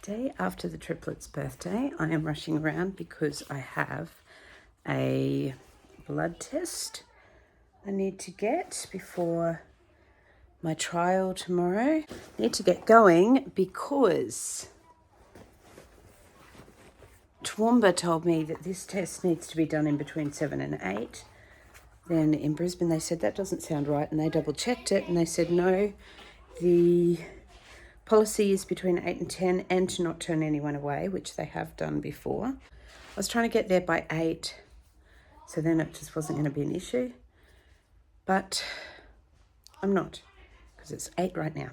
Day after the triplets' birthday, I am rushing around because I have a blood test I need to get before my trial tomorrow. I need to get going because Toowoomba told me that this test needs to be done in between 7 and 8. Then in Brisbane they said that doesn't sound right, and they double checked it and they said no, the policy is between 8 and 10 and to not turn anyone away, which they have done before. I was trying to get there by 8, so then it just wasn't going to be an issue. But I'm not, because it's 8 right now.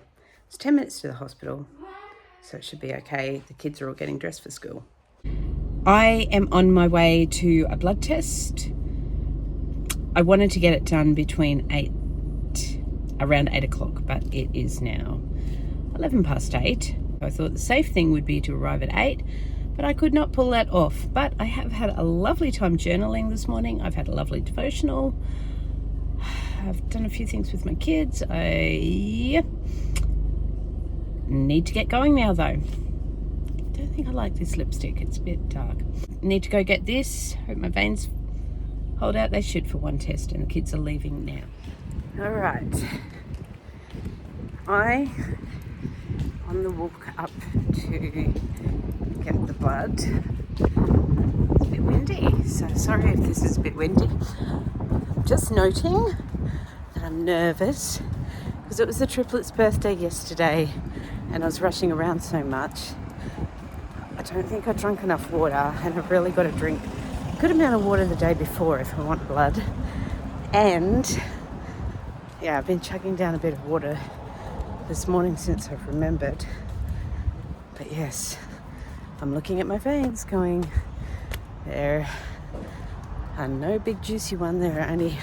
It's 10 minutes to the hospital, so it should be okay. The kids are all getting dressed for school. I am on my way to a blood test. I wanted to get it done between around 8 o'clock, but it is now 11 past 8. I thought the safe thing would be to arrive at 8, but I could not pull that off. But I have had a lovely time journaling this morning. I've had a lovely devotional. I've done a few things with my kids. I need to get going now, though. I don't think I like this lipstick. It's a bit dark. Need to go get this. Hope my veins hold out. They should for one test, and the kids are leaving now. All right. On the walk up to get the blood. It's a bit windy, so sorry if this is a bit windy. Just noting that I'm nervous because it was the triplets' birthday yesterday and I was rushing around so much. I don't think I drank enough water, and I've really got to drink a good amount of water the day before if I want blood. And yeah, I've been chugging down a bit of water this morning since I've remembered. But yes, I'm looking at my veins going, there are no big juicy one there, only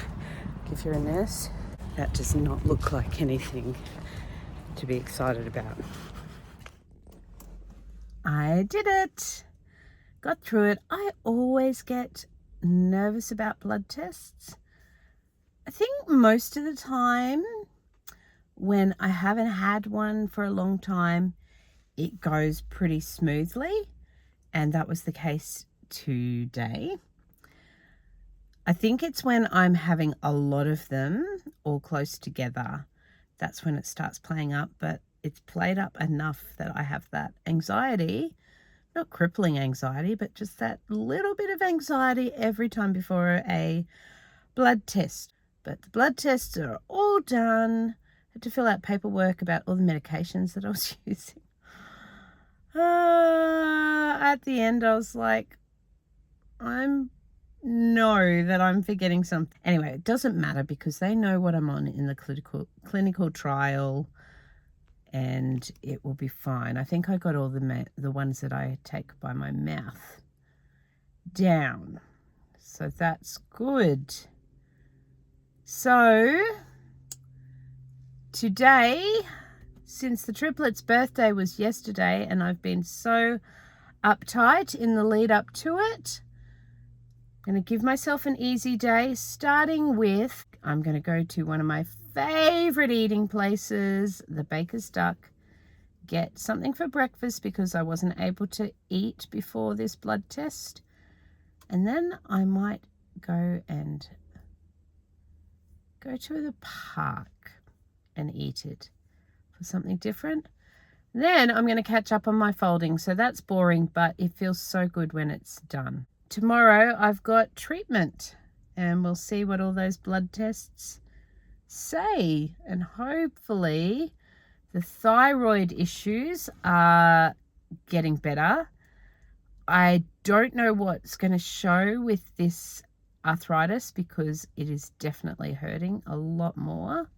if you're a nurse. That does not look like anything to be excited about. I did it. Got through it. I always get nervous about blood tests. I think most of the time when I haven't had one for a long time, it goes pretty smoothly, and that was the case today. I think it's when I'm having a lot of them all close together, that's when it starts playing up, but it's played up enough that I have that anxiety, not crippling anxiety, but just that little bit of anxiety every time before a blood test. But the blood tests are all done. I had to fill out paperwork about all the medications that I was using. At the end, I was like, I'm forgetting something. Anyway, it doesn't matter because they know what I'm on in the clinical trial, and it will be fine. I think I got all the ones that I take by my mouth down, so that's good. So today, since the triplets' birthday was yesterday and I've been so uptight in the lead up to it, I'm going to give myself an easy day, starting with, I'm going to go to one of my favorite eating places, the Baker's Duck, get something for breakfast because I wasn't able to eat before this blood test. And then I might go to the park and eat it for something different. Then I'm going to catch up on my folding. So that's boring, but it feels so good when it's done. Tomorrow I've got treatment, and we'll see what all those blood tests say. And hopefully the thyroid issues are getting better. I don't know what's going to show with this arthritis because it is definitely hurting a lot more.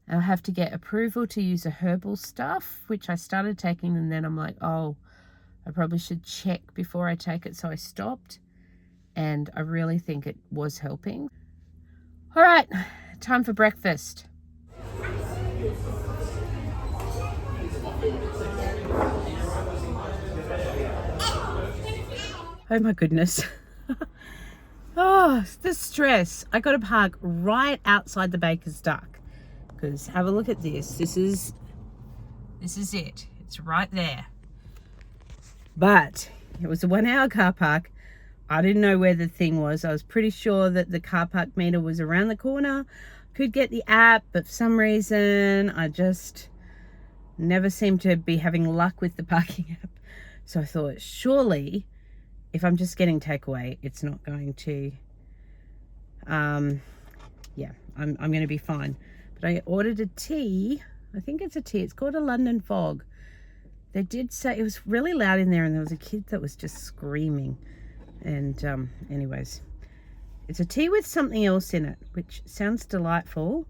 I'll have to get approval to use a herbal stuff, which I started taking, and then I'm like, oh, I probably should check before I take it, so I stopped, and I really think it was helping. All right, time for breakfast. Oh my goodness. Oh, the stress. I got to park right outside the Baker's Duck because have a look at this. This is it. It's right there. But it was a 1 hour car park. I didn't know where the thing was. I was pretty sure that the car park meter was around the corner. Could get the app, but for some reason I just never seem to be having luck with the parking app. So I thought, surely if I'm just getting takeaway, it's not going to, yeah, I'm going to be fine. But I ordered a tea. I think it's a tea. It's called a London Fog. They did say it was really loud in there, and there was a kid that was just screaming. And anyways, it's a tea with something else in it, which sounds delightful.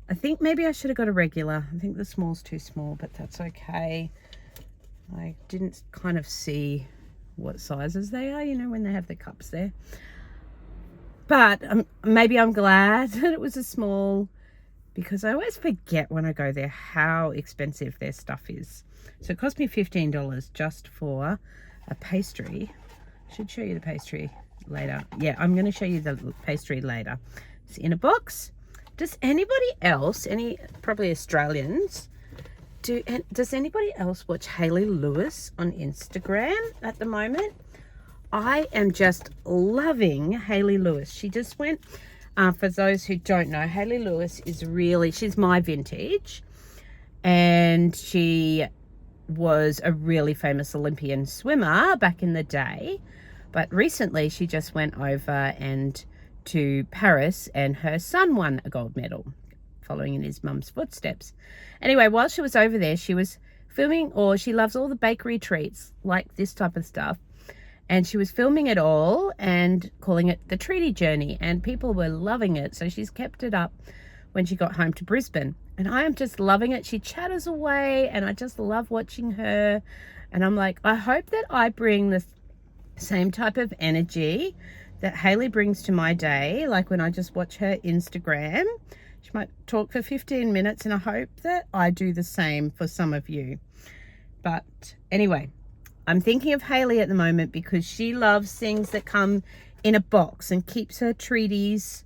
I think maybe I should have got a regular. I think the small's too small, but that's okay. I didn't kind of see what sizes they are, you know, when they have the cups there. But maybe I'm glad that it was a small, because I always forget when I go there how expensive their stuff is. So it cost me $15 just for a pastry. I should show you the pastry later. Yeah, I'm going to show you the pastry later. It's in a box. Does anybody else, probably Australians, does anybody else watch Hayley Lewis on Instagram at the moment? I am just loving Hayley Lewis. She just went, for those who don't know, Hayley Lewis is she's my vintage, and she was a really famous Olympian swimmer back in the day. But recently she just went over to Paris, and her son won a gold medal, following in his mum's footsteps. Anyway, while she was over there, she was filming, or she loves all the bakery treats, like this type of stuff. And she was filming it all and calling it the Treaty Journey, and people were loving it. So she's kept it up when she got home to Brisbane. And I am just loving it. She chatters away, and I just love watching her. And I'm like, I hope that I bring the same type of energy that Hayley brings to my day. Like when I just watch her Instagram, she might talk for 15 minutes, and I hope that I do the same for some of you. But anyway, I'm thinking of Hayley at the moment because she loves things that come in a box and keeps her treaties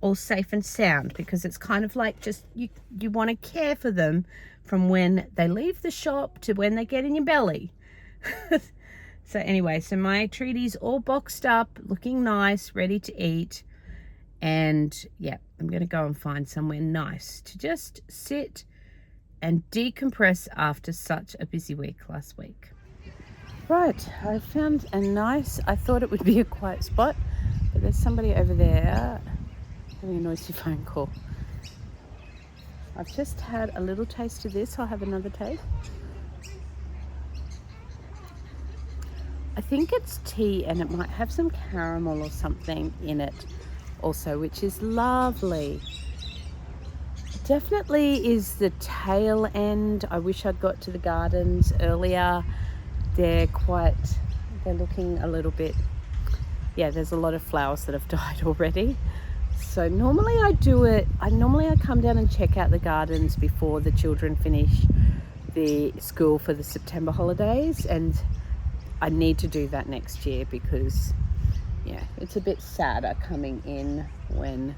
all safe and sound, because it's kind of like just you want to care for them from when they leave the shop to when they get in your belly. So anyway, so my treaties all boxed up, looking nice, ready to eat. And yeah, I'm going to go and find somewhere nice to just sit and decompress after such a busy week last week. Right, I found I thought it would be a quiet spot, but there's somebody over there having a noisy phone call. I've just had a little taste of this. I'll have another taste. I think it's tea, and it might have some caramel or something in it also, which is lovely. Definitely is the tail end. I wish I'd got to the gardens earlier. They're looking a little bit, yeah, there's a lot of flowers that have died already. So normally I come down and check out the gardens before the children finish the school for the September holidays, and I need to do that next year because, yeah, it's a bit sadder coming in when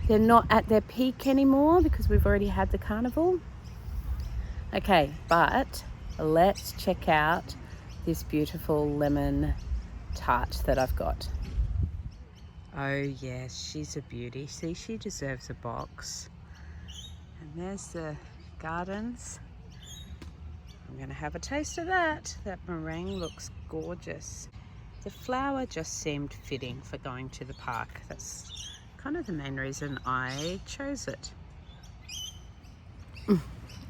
they're not at their peak anymore because we've already had the carnival. Okay, but let's check out this beautiful lemon tart that I've got. Oh yes, she's a beauty. See, she deserves a box. And there's the gardens. I'm going to have a taste of that. That meringue looks gorgeous. The flower just seemed fitting for going to the park. That's kind of the main reason I chose it.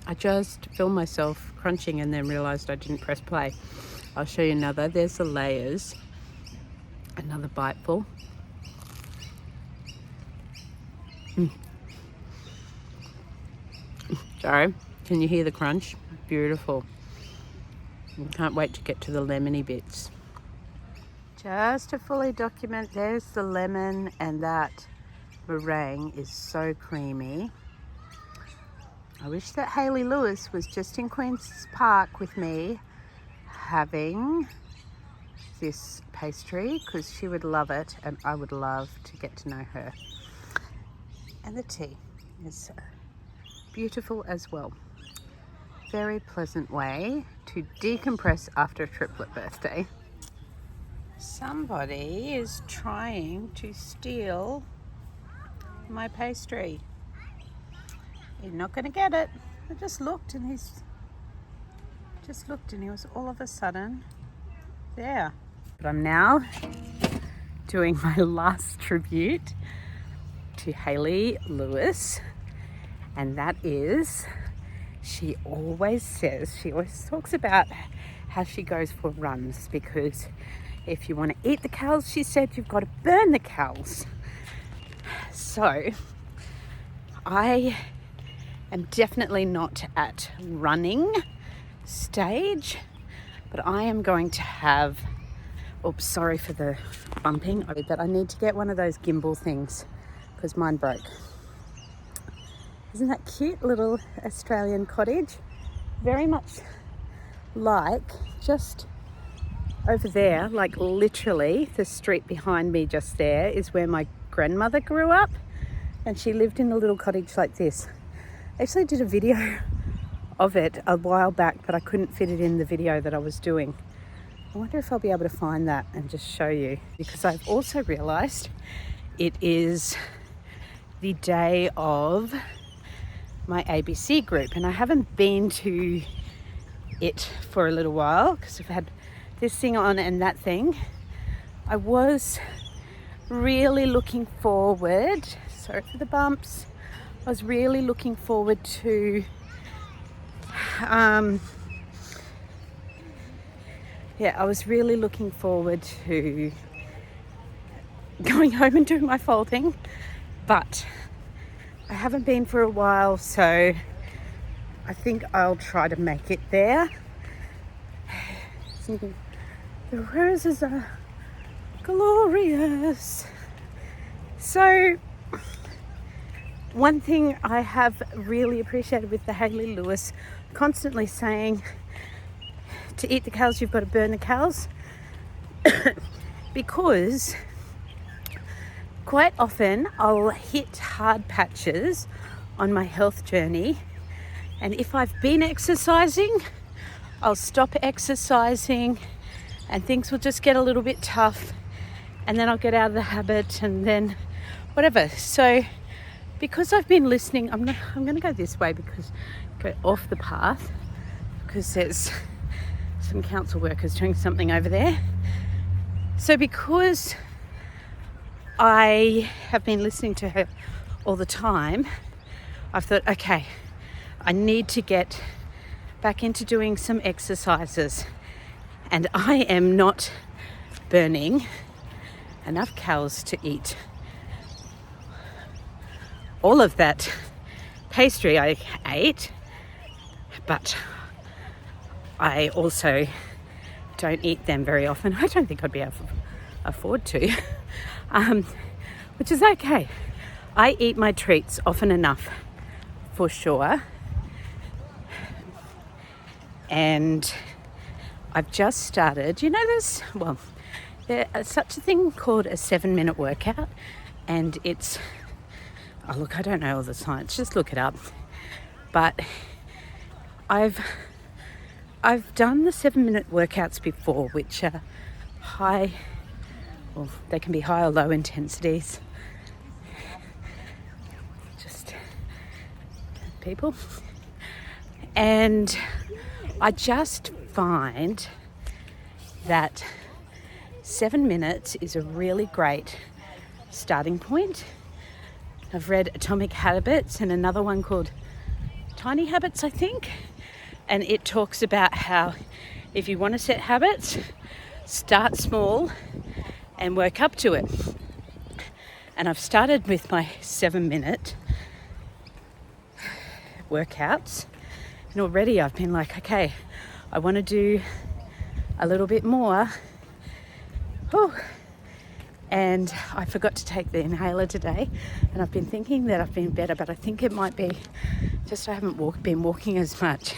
I just filmed myself crunching and then realised I didn't press play. I'll show you another. There's the layers. Another biteful. Sorry, can you hear the crunch? Beautiful. Can't wait to get to the lemony bits. Just to fully document, there's the lemon, and that meringue is so creamy. I wish that Hayley Lewis was just in Queen's Park with me having this pastry, because she would love it and I would love to get to know her. And the tea is beautiful as well. Very pleasant way to to decompress after a triplet birthday. Somebody is trying to steal my pastry. You're not going to get it. I just looked and he was all of a sudden there. But I'm now doing my last tribute to Hayley Lewis, and that is, she always talks about how she goes for runs, because if you want to eat the cows, she said, you've got to burn the cows. So I am definitely not at running stage, but I am going to have, oops, sorry for the bumping, but I need to get one of those gimbal things because mine broke. Isn't that cute little Australian cottage? Very much like just over there, like literally the street behind me just there is where my grandmother grew up, and she lived in a little cottage like this. I actually did a video of it a while back, but I couldn't fit it in the video that I was doing. I wonder if I'll be able to find that and just show you, because I've also realized it is the day of my ABC group, and I haven't been to it for a little while because I've had this thing on and that thing. I was really looking forward, sorry for the bumps, I was really looking forward to I was really looking forward to going home and doing my folding, but I haven't been for a while, so I think I'll try to make it there. The roses are glorious. So one thing I have really appreciated with the Hayley Lewis constantly saying, to eat the cows, you've got to burn the cows, because quite often I'll hit hard patches on my health journey, and if I've been exercising, I'll stop exercising and things will just get a little bit tough, and then I'll get out of the habit and then whatever. So because I've been listening, I'm going to go this way, because go off the path, because there's some council workers doing something over there. So because I have been listening to her all the time, I've thought, okay, I need to get back into doing some exercises, and I am not burning enough cows to eat all of that pastry I ate, but I also don't eat them very often. I don't think I'd be able to afford to, which is okay. I eat my treats often enough, for sure. And I've just started, you know, there's such a thing called a 7-minute workout, and it's, oh look, I don't know all the science, just look it up. But I've done the 7-minute workouts before, which are high, well, they can be high or low intensities. Just people. And I just find that 7 minutes is a really great starting point. I've read Atomic Habits and another one called Tiny Habits, I think. And it talks about how if you want to set habits, start small and work up to it. And I've started with my 7-minute workouts. And already I've been like, okay, I want to do a little bit more. Oh. And I forgot to take the inhaler today, and I've been thinking that I've been better, but I think it might be just I haven't been walking as much.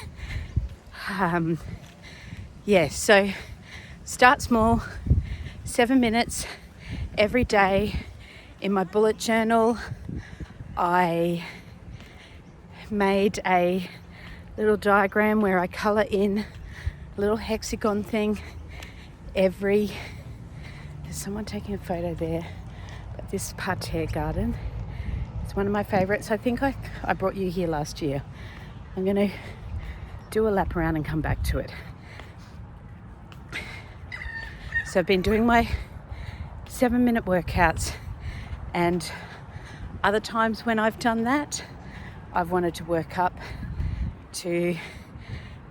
So start small, 7 minutes every day. In my bullet journal, I made a little diagram where I colour in little hexagon thing there's someone taking a photo there, but this parterre garden, it's one of my favorites. I think I brought you here last year. I'm going to do a lap around and come back to it. So I've been doing my 7-minute workouts, and other times when I've done that, I've wanted to work up to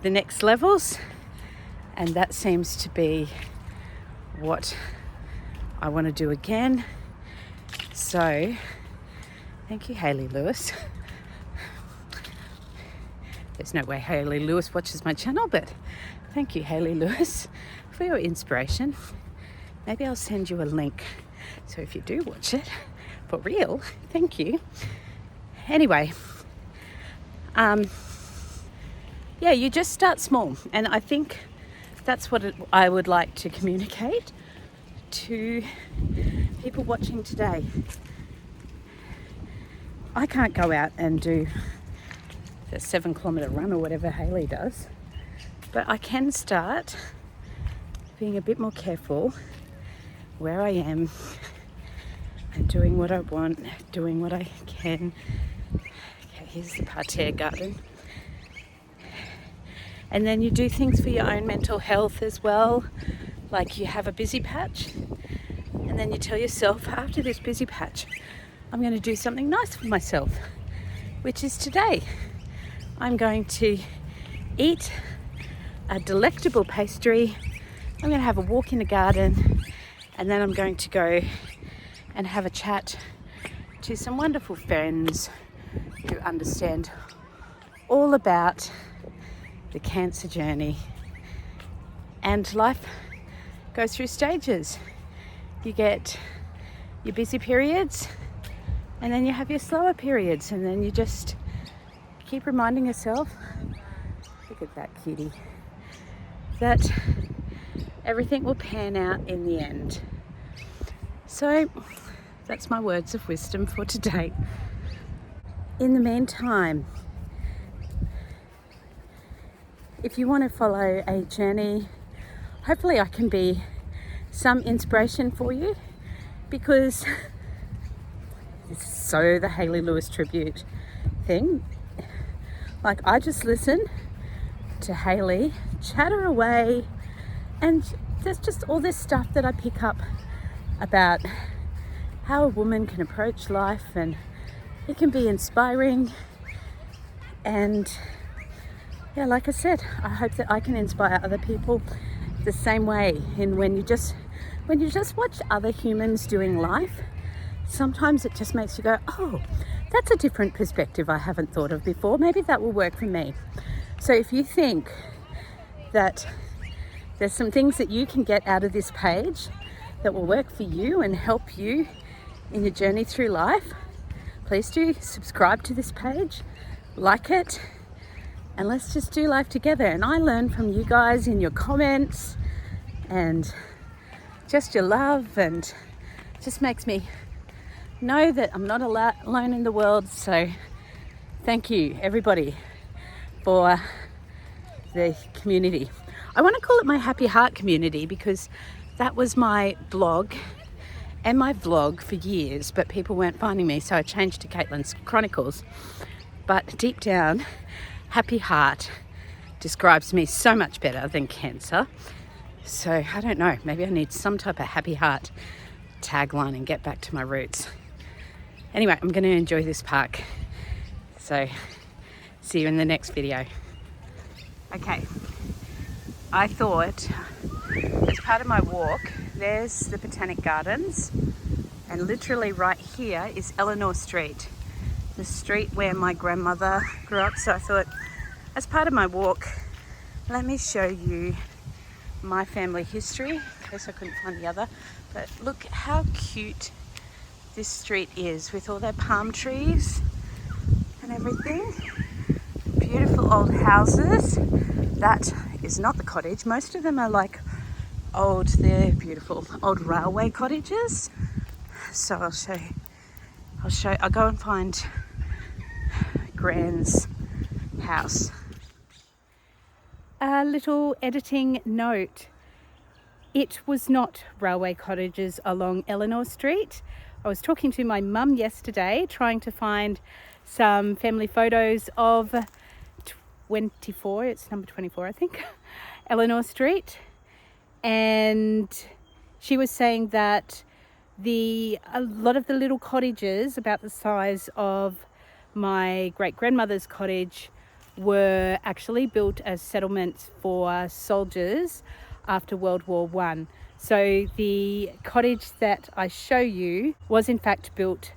the next levels, and that seems to be what I want to do again. So thank you, Hayley Lewis. There's no way Hayley Lewis watches my channel, but thank you, Hayley Lewis, for your inspiration. Maybe I'll send you a link, so if you do watch it for real, thank you. Anyway, yeah, you just start small, and I think that's what I would like to communicate to people watching today. I can't go out and do the 7-kilometre run or whatever Hayley does, but I can start being a bit more careful where I am and doing what I want, doing what I can. Okay, here's the parterre garden. And then you do things for your own mental health as well. Like you have a busy patch, and then you tell yourself, after this busy patch, I'm going to do something nice for myself, which is today. I'm going to eat a delectable pastry. I'm going to have a walk in the garden, and then I'm going to go and have a chat to some wonderful friends who understand all about the cancer journey. And life goes through stages. You get your busy periods, and then you have your slower periods, and then you just keep reminding yourself, look at that kitty, that everything will pan out in the end. So that's my words of wisdom for today. In the meantime, if you want to follow a journey, hopefully I can be some inspiration for you, because this is so the Hayley Lewis tribute thing. Like, I just listen to Hayley chatter away, and there's just all this stuff that I pick up about how a woman can approach life, and it can be inspiring. And yeah, like I said, I hope that I can inspire other people the same way. And when you just watch other humans doing life, sometimes it just makes you go, oh, that's a different perspective I haven't thought of before. Maybe that will work for me. So if you think that there's some things that you can get out of this page that will work for you and help you in your journey through life, please do subscribe to this page, like it, and let's just do life together. And I learn from you guys in your comments and just your love, and just makes me know that I'm not alone in the world. So thank you, everybody, for the community. I want to call it my Happy Heart community, because that was my blog and my vlog for years, but people weren't finding me, so I changed to Caitlin's Chronicles. But deep down, Happy Heart describes me so much better than cancer. So I don't know, maybe I need some type of Happy Heart tagline and get back to my roots. Anyway, I'm going to enjoy this park. So see you in the next video. Okay, I thought as part of my walk, there's the Botanic Gardens, and literally right here is Eleanor Street, the street where my grandmother grew up. So I thought, as part of my walk, let me show you my family history, in case I couldn't find the other. But look how cute this street is, with all their palm trees and everything. Beautiful old houses. That is not the cottage. Most of them are like old, they're beautiful old railway cottages. So I'll go and find Gran's house. a little editing note. It was not railway cottages along Eleanor Street. I was talking to my mum yesterday, trying to find some family photos of 24, it's number 24 I think, Eleanor Street. And she was saying that a lot of the little cottages about the size of my great-grandmother's cottage were actually built as settlements for soldiers after World War One. So the cottage that I show you was in fact built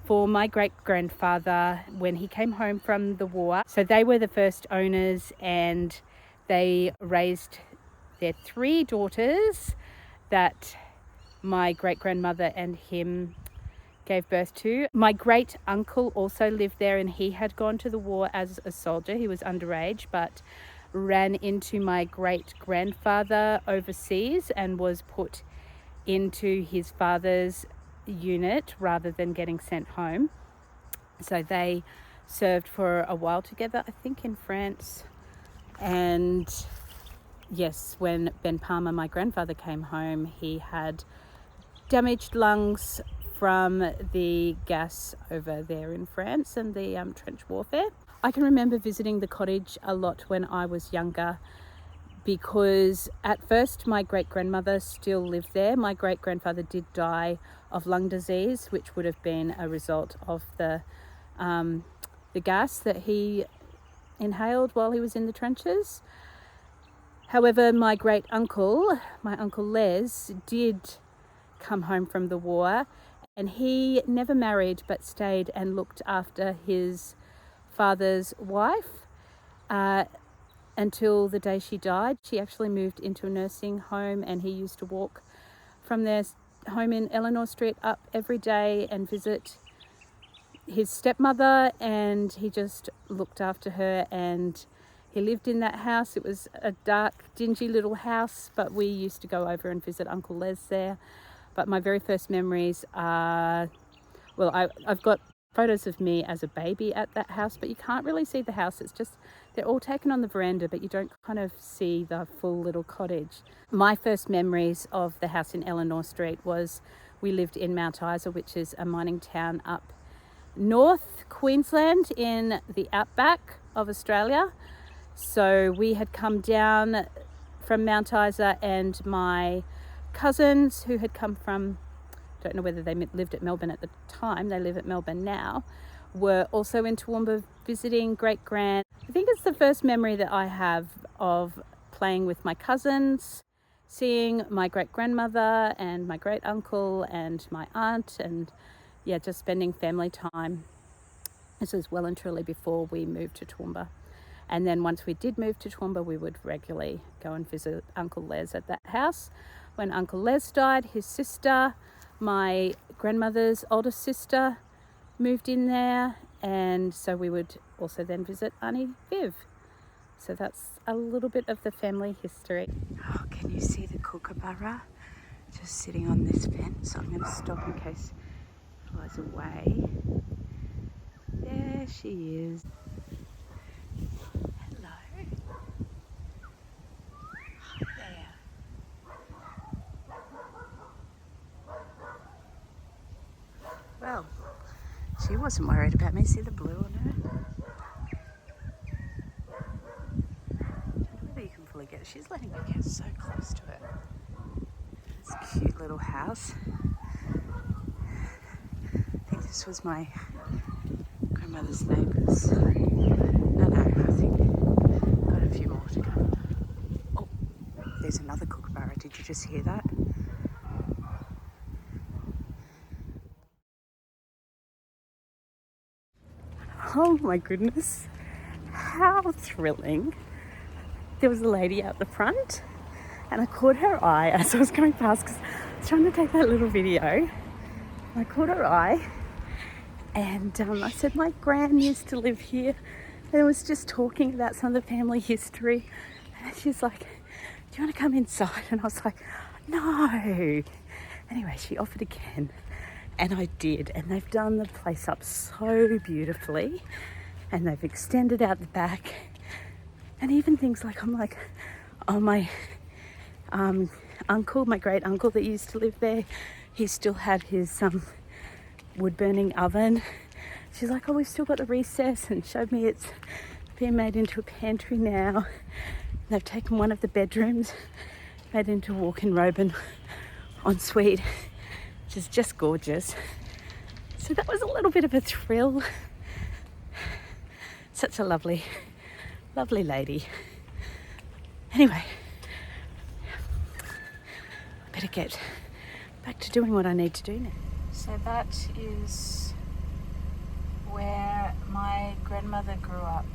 for my great-grandfather when he came home from the war. So they were the first owners, and they raised their 3 daughters that my great-grandmother and him gave birth to. My great uncle also lived there, and he had gone to the war as a soldier. He was underage, but ran into my great grandfather overseas and was put into his father's unit rather than getting sent home. So they served for a while together, I think in France. And yes, when Ben Palmer, my grandfather, came home, he had damaged lungs from the gas over there in France and the trench warfare. I can remember visiting the cottage a lot when I was younger, because at first my great-grandmother still lived there. My great-grandfather did die of lung disease, which would have been a result of the gas that he inhaled while he was in the trenches. However, my great uncle, my Uncle Les, did come home from the war, and he never married but stayed and looked after his father's wife until the day she died. She actually moved into a nursing home, and he used to walk from their home in Eleanor Street up every day and visit his stepmother, and he just looked after her, and he lived in that house. It was a dark, dingy little house, but we used to go over and visit Uncle Les there. But my very first memories are, well, I've got photos of me as a baby at that house, but you can't really see the house. It's just, they're all taken on the veranda, but you don't kind of see the full little cottage. My first memories of the house in Eleanor Street was, we lived in Mount Isa, which is a mining town up north Queensland in the outback of Australia. So we had come down from Mount Isa, and my cousins who had come from, don't know whether they lived at Melbourne at the time, they live at Melbourne now, were also in Toowoomba visiting great-grand. I think it's the first memory that I have of playing with my cousins, seeing my great-grandmother and my great-uncle and my aunt, and yeah, just spending family time. This was well and truly before we moved to Toowoomba. And then once we did move to Toowoomba, we would regularly go and visit Uncle Les at that house. When Uncle Les died, his sister, my grandmother's oldest sister, moved in there, and so we would also then visit Auntie Viv. So that's a little bit of the family history. Oh, can you see the kookaburra just sitting on this fence? I'm going to stop in case it flies away. There she is. Hello. Hi there. Well, she wasn't worried about me. See the blue on her? I don't know whether you can fully get it. She's letting me get so close to it. It's a cute little house. I think this was my grandmother's neighbours. No, I think got a few more to go. Oh, there's another kookaburra. Did you just hear that? Oh my goodness, how thrilling. There was a lady out the front, and I caught her eye as I was going past, because I was trying to take that little video. I caught her eye, and I said, my gran used to live here, and I was just talking about some of the family history, and she's like, do you want to come inside? And I was like, no. Anyway, she offered again. And I did, and they've done the place up so beautifully, and they've extended out the back. And even things like, I'm like, oh, my uncle, my great uncle that used to live there, he still had his wood burning oven. She's like, oh, we've still got the recess, and showed me it's being made into a pantry now. They've taken one of the bedrooms, made into a walk-in robe and ensuite, which is just gorgeous. So that was a little bit of a thrill. Such a lovely, lovely lady. Anyway, better get back to doing what I need to do now. So that is where my grandmother grew up.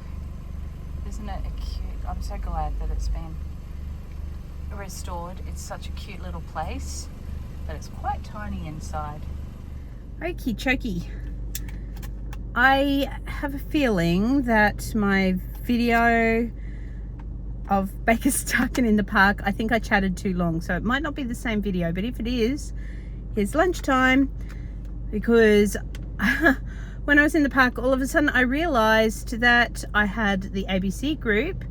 Isn't it a cute? I'm so glad that it's been restored. It's such a cute little place, but it's quite tiny inside. Okie chokie. I have a feeling that my video of Baker Starkin in the park, I think I chatted too long, so it might not be the same video, but if it is, here's lunchtime, because when I was in the park, all of a sudden I realized that I had the ABC group.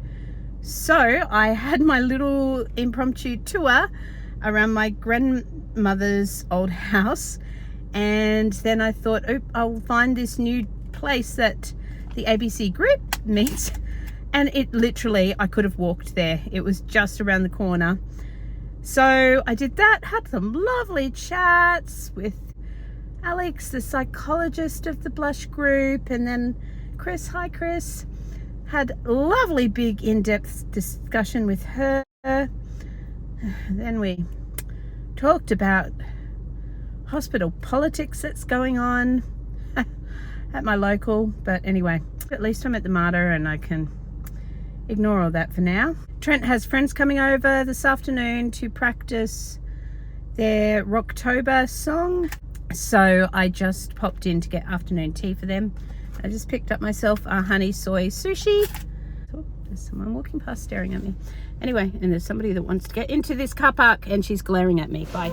So I had my little impromptu tour around my grandmother's old house, and then I thought, oh, I'll find this new place that the ABC group meets, and it literally, I could have walked there. It was just around the corner. So I did that, had some lovely chats with Alex, the psychologist of the Blush group, and then Chris, hi Chris, had lovely big in-depth discussion with her. Then we talked about hospital politics that's going on at my local, but anyway, at least I'm at the Mater and I can ignore all that for now. Trent has friends coming over this afternoon to practice their Rocktober song, so I just popped in to get afternoon tea for them. I just picked up myself a honey soy sushi. Oh, there's someone walking past staring at me. Anyway, and there's somebody that wants to get into this car park and she's glaring at me. Bye.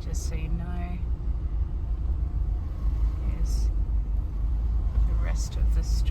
Just so you know, here's the rest of the street.